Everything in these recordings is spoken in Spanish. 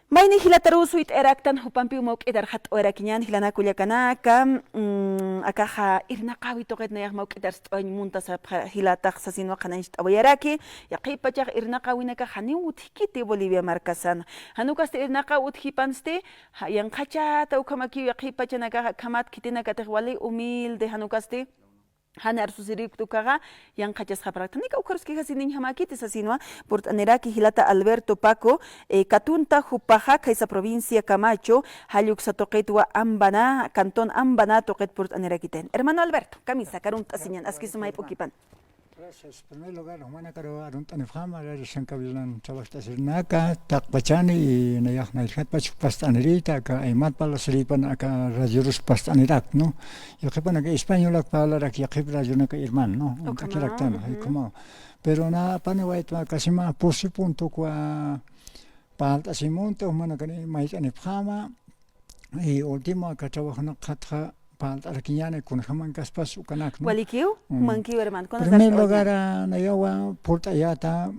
Mayni hilatarusuit eraktan hupampi umok idarhat orakinyan hilana kulyakanaka akaja irnaqawi toqet nayak mauk idarst oñ muntas hilataq sasino qananchit awayaraki yaqipachaq irnaqawinaka hanin uthikiti Bolivia markasan hanukaste irnaqa uthipanste yanqachata ukamaki yaqipachanaka kamat kitinaka tiqwali humilde hanukaste Hanar susirip tukaga yang kachas praktika ukarski hasinin hamakiti sasinwa port aneraki hilata Alberto Paco katunta hupaja kaisa provincia Camacho haluk satoqetwa ambana cantón ambana toqet port anerakiten hermano Alberto camisa karunta sinyan askisumay pokipan. Gracias. En primer lugar, humana caro aruntan fama, la shankabilan chavasta sirnaka, takpachani y nayak nailhat pach pastanerita, ka aymat pala salipan aka rajurus pastanirak, no? Yo que pana que española pala rak yakib rajunaka irman, no? Kakiraktan, hay como. Pero na pana waitma kasima posi punto kwa palta simonte humana kani maitani fama y último ka chavahana khatha palta rakinyane kun haman kaspas ukanak, no? Walikiu mankiu hermano. En primer lugar, Nayawa, Portayata,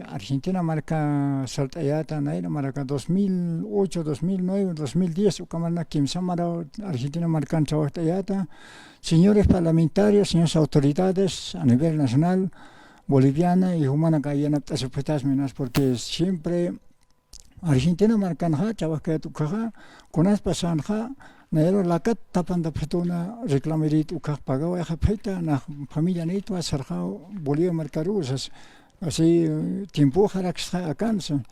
Argentina marca Saltayata, Naira marca 2008, 2009, 2010, Ucamana Kim Samara, Argentina marcan Saltayata, señores parlamentarios, señores autoridades a nivel nacional, boliviana y humana cayena tas menos porque siempre Argentina marcan ha, chavasca tu caja, con as pasan ha, Naero lakat tapan da petona reclamerit ukak pagawa ya peta na familia neto asarjao Bolivia marcarusas así tiempo haraxa akansa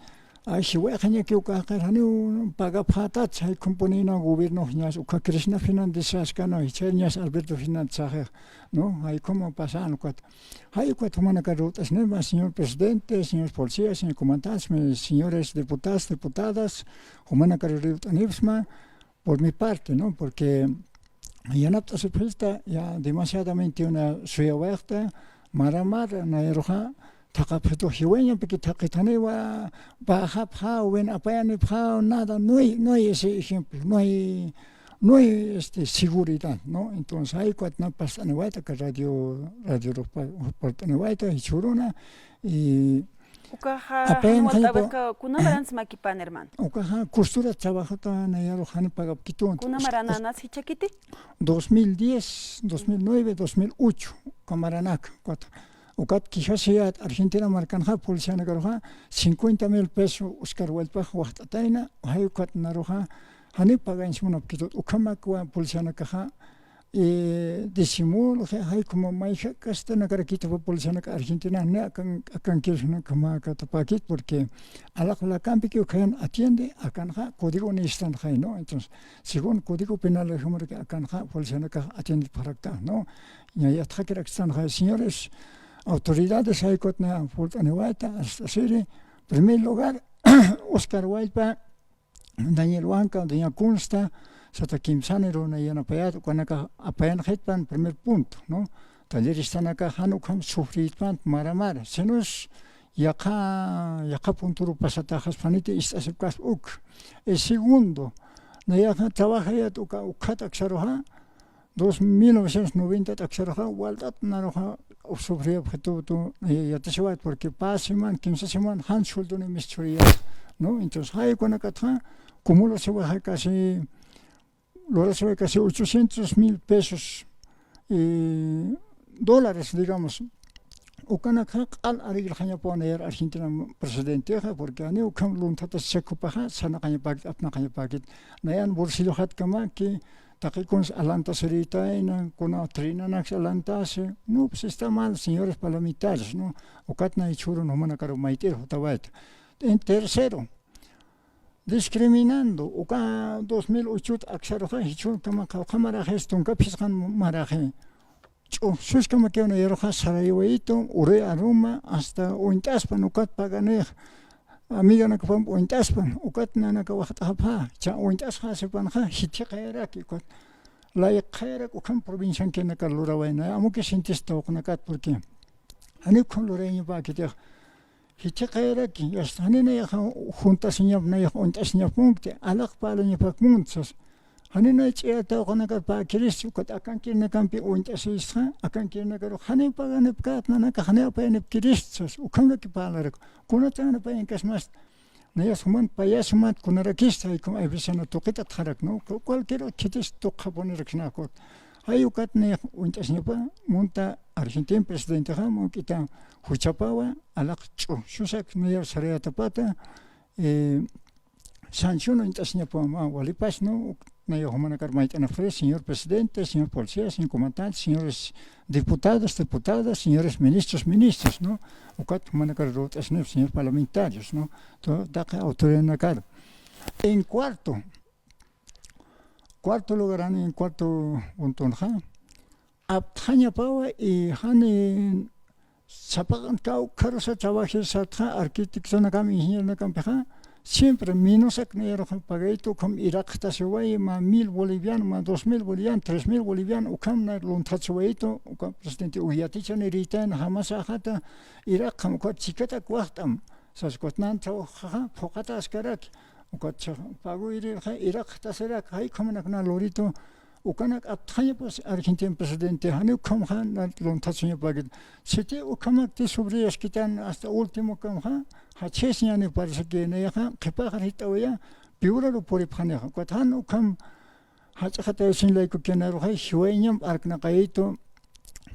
ay shiwa khanya ki ukak hanu paga phatat sai componina gobierno hnyas ukak Krishna Fernández askano hichanyas Alberto Fernández no hay como pasan kwat hay kwat humana karut asnema señor presidente señores policías señores comandantes señores diputados diputadas humana karut anifsma por mi parte, ¿no? Porque ya no se presta ya demasiadamente una suya abierta, maramar, na eroja, takapeto hiwenya, porque takitanewa, baja pao, ven apayane pao, nada, no hay ese ejemplo, no hay seguridad, ¿no? Entonces hay cuatro pasas nevaita que radio portanevaita y churuna y Ukaha hanwaltabaka kunamaran smakipan hermano. Ukaha costura trabajata na yaro han pagapkito. Kunamarananas hichakiti? 2010, 2009, 2008 Camaranak. Ukat kishasiat Argentina marcanja policiana garoja 50,000 pesos Oscar Huelpa huastataina hayukat naroja hani pagains munapkito ukamakwa policiana kaja disimul hay como maija casta na carakita policiana Argentina ne akan kirna kama katapakit porque a la campi que ukan atiende akan ja código ni están ja no entonces según código penal de que akan ja policiana atiende para acá no ya tracker están ja señores autoridades hay cotna fultanewaita hasta serie primer lugar Oscar Huaypa Daniel Huanca Doña Consta Sata Kim Sanero na yana payat kanaka apayan hetpan primer punto, ¿no? Taller están acá hanukam sufritpan maramar. Senos yaka punturo pasatajas panite istasepkas uk. El segundo, na yaka trabaja ya tuka ukat aksaroha 1990 aksaroha waldat naroha sufrí objeto tu yatasewat porque pasiman 15 semanas han sueldo ni misturia, ¿no? Entonces hay kanaka como lo se va casi lo recibe casi 800,000 pesos dólares, digamos. Ukanaka al arigil hanya poner Argentina presidente porque ani ukam luntata sekupaha sana kanya pagit apna kanya pagit. Nayan bolsillo hat kama que takikons alanta serita en kuna trina nax alantase. No, pues está mal, señores parlamentarios, no. Ukatna ichuro no mana karo maiter hotawait. En tercero, discriminando uka 2008 aksharoja hichun kama kamara gestun kapiskan maraje sus kama que una yeroja Sarajevoito ure aruma hasta uintaspan ukat paganej amiga na kapam uintaspan ukat na nakawakta hapa cha uintasha sepan ha hiti khaira ki ukat la khaira ukam provincia que na kalura waina amuke sintista uknakat porque ani kon loreño pa que Hichi kairaki, hanina ya junta señor na ya junta señor punte, alak palo ni pak munsos. Hanina ya ta konaka pa kirisu kat akan kirna kampi unta sisha, akan kirna karo hanin pa ganep kat na ka hanin pa ganep kirissos, ukam ki palarak. Kuna ta na pa inkas mas Naya suman payasumat kunarakista y como a veces no toquita tjarak, ¿no? Cualquiera que te toca poner xnakot. Hay ukat ne untasnepa monta Argentina presidente jamo kita huchapawa alaq shusak naya sarea tapata sanción untasnepa ma walipas no naya humanakar maitana fres señor presidente, señor policía, señor comandante, señores diputados, diputadas, señores ministros, ministros, ¿no? Ukat humanakar rotasnef, señores parlamentarios, ¿no? Todo daca autoridad nakar. En cuarto lugar en cuarto untonja abthaña pawa y hani sapagan kau karosa trabaje satha arquitecto nakam ingeniero nakam peja siempre minusak nero pagaito com irakta sewai ma 1000 boliviano ma 2000 boliviano 3000 boliviano ukam na lontatsueito ukam presidente uyaticha neritan hamasa hata irak kam ko chikata kwahtam saskotnan tau ha pokata askarak ukat pago irakta serak hay kamanak na lorito ukanak abthaña pues Argentina presidente hani ukam ha na lontatsunya pagit sete ukamak te sobre esquitan hasta último kam ha Hachesiani parece que neja kepajarita oya piura lo por iphaneja kwathan ukam hachata sin like kenaro hay hueñam arkna kaito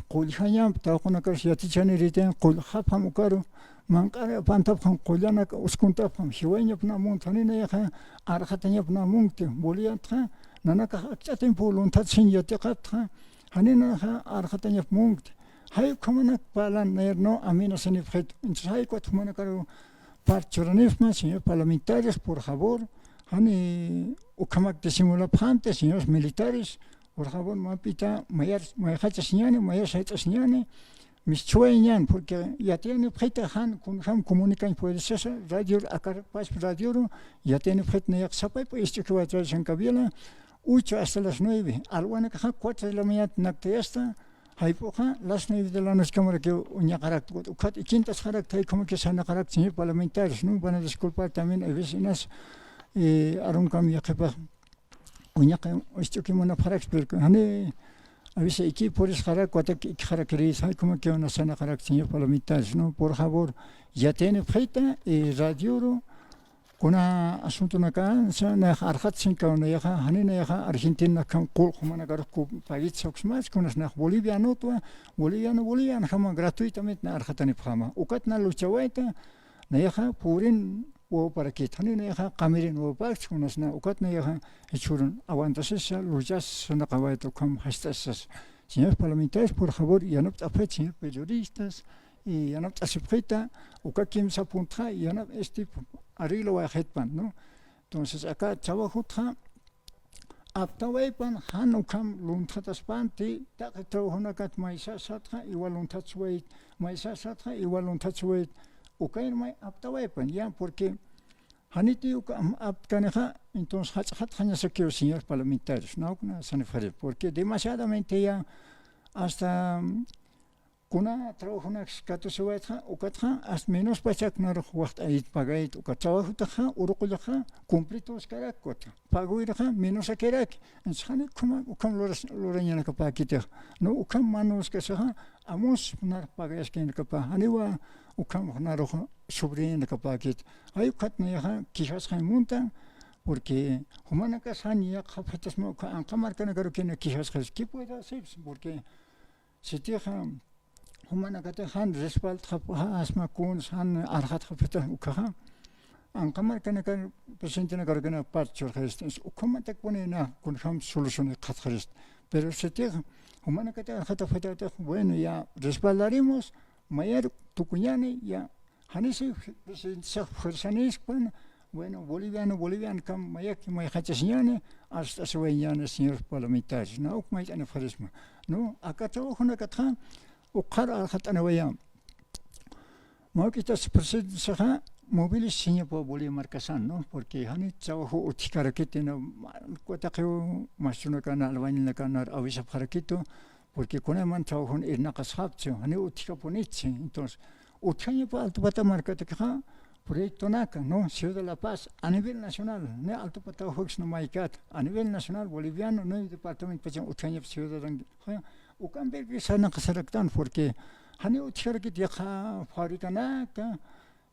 qulhanyam taqona ka yatichani riten qul hafam ukaro mankara pantap kham qulana uskunta pham hueñap na montani neja arhatanya na munte boliatra nanaka hachaten polon tatsin yatiqatra hanina arhatanya munte hay komanak palan nerno amina sanifret insai kwat humanakaro Parchoranifma, señores parlamentarios, por favor, hani ukamak de simulapante, señores militares, por favor, mapita, mayar señane, mayar señane, mis chueñan, porque ya tiene preta han, con ham comunican por eso, radio, acá pas radio, ya tiene preta neyak sapay, pues esto que va a traer en Cabiela, 8 hasta las 9, alguna caja 4 de la mañana, nacte esta, Haipoja, las 9 de la noche como que uña carácter, ucat y quintas carácter como que sana carácter señor parlamentarios, no van a disculpar también a veces arun cambio que pa uña que esto que mona carácter, pero a veces aquí por es carácter que caracteriza como que una sana carácter señor parlamentarios, no por favor ya tiene feita y radio kuna asunto naka sana arhat sin kauna ya hanina ya Argentina kan qul khumana gar ku pagit soksmas kuna na boliviano to boliviano khama gratuitamente na arhatani phama ukatna luchawaita na ya purin o para que hanina ya qamirin o pax kuna na ukatna ya hechurun aguantases luchas na qawaito kam hastas señores parlamentarios por favor ya no apetchen periodistas y ya no asipita ukakim sa punta ya no este arreglo va a hetpan, ¿no? Entonces acá trabajuta aptawaipan hanukam luntataspanti takto honakat maisa satra igual luntatswait maisa satra igual luntatswait ukain mai aptawaipan ya porque haniti ukam apkaneja entonces hat hanya sekio señores parlamentarios, no kuna sanefare porque demasiadamente ya hasta kuna trabajo na kato suwaitha ukatha as menos pachak na waqt ayit pagait ukatrabajo taha uruqulaha cumplitos karakot paguiraha menos akerak enshane kuma ukam loranya na kapakite no ukam manos kasaha amos na pagas ken kapa aniwa ukam na ro sobre na kapakit ay ukat na ya kihas munta porque humana kasania khafatas mo ka anqamar kana garo ken kihas khas ki pueda hacer porque se tija humana kata han respald asma kuns han arhat khafeta ukaha anqamar kana kan presidente na gargana parchor khastes ukama tak ponena kun ham solución khatkhast pero se tija humana kata arhat khafeta bueno ya respaldaremos mayor tucuñani ya hanisi presidente sa khursanis pan bueno boliviano kam mayak may khachasñane hasta sueñane señor parlamentarios no ukmay ana farisma no acá trabajo na katha وقرأ خط أنا وياه ما كنت presidente سها móviles seña po boli marcasan no porque hani trabajo utikarakete kotaqo masuna kana albañil kana avisa parakito porque con el man trabajo en naqashabcho hani utikaponitsi entonces utkaña po alto pata marcate ka proyecto naka no Ciudad de la Paz a nivel nacional ne alto pata hox no maikat a nivel nacional boliviano no departamento pacha utkaña ciudad وكان بيرجع سنة قصرتان porque hani utikarakete ya fabrika naka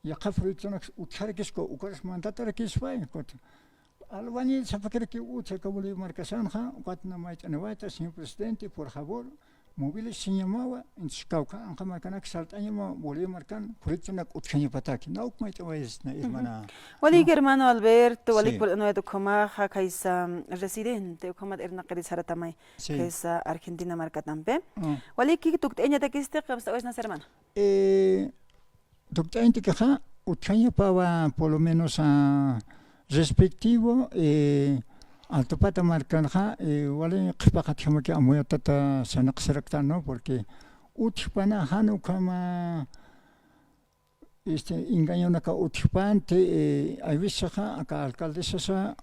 ya ka proyecciones utjarkisco ukaras mandatarkis fue kot albañil sapakerki utsa kabuli marcación ha katna mait anawata señor presidente por favor móviles se llamaba en Chicauca anja marcanak saltaño volví marcan proyecciones utjani pataki nauk mait awais na irmana wali hermano Alberto wali Sí. por no edo koma ha kaisa residente koma erna qadisara tamay Sí. kaisa Argentina marca tambe Ah. wali ki tuk enya takiste qabsta wes nas hermano Doctor Intikaja, Uchaya Pava, por lo menos respectivo, Altopata Marcanja, Wale Kipakathamaki Amoyatata Sanaxerecta, ¿no? Porque Uchpana Hanu Kama Ingañonaka Uchpante, Avisaja, acá alcaldesa,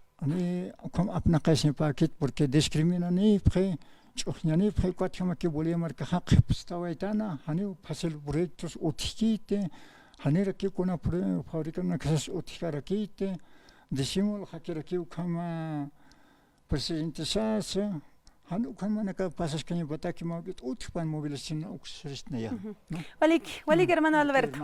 como apnacase paquet, porque discriminan y Chochnani, Prequathamaki, Bolia Marcaja, Stawaitana, Hanu, Pasel Proyectos, Uchite. Hanera que con una fábrica una casa uticarakite decimos que kama presidente sasa hanu kama naka pasas kanya bataki mawgit utpan mobilización oxristnaya wali hermano Alberto